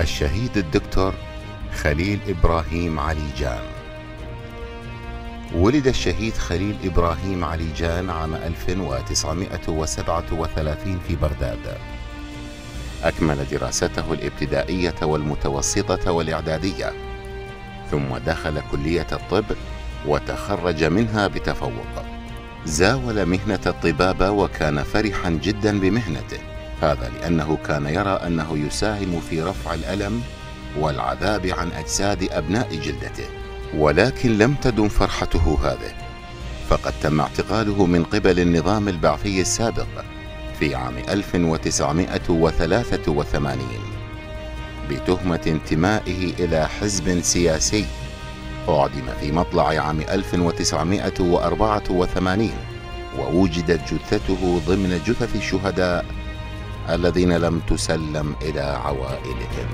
الشهيد الدكتور خليل إبراهيم عليجان. ولد الشهيد خليل إبراهيم عليجان عام 1937 في بغداد. أكمل دراسته الابتدائية والمتوسطة والإعدادية، ثم دخل كلية الطب وتخرج منها بتفوق. زاول مهنة الطبابة وكان فرحا جدا بمهنته، هذا لأنه كان يرى أنه يساهم في رفع الألم والعذاب عن أجساد أبناء جلدته. ولكن لم تدم فرحته هذه، فقد تم اعتقاله من قبل النظام البعثي السابق في عام 1983 بتهمة انتمائه إلى حزب سياسي. أعدم في مطلع عام 1984، ووجدت جثته ضمن جثث الشهداء الذين لم تسلم إلى عوائلهم.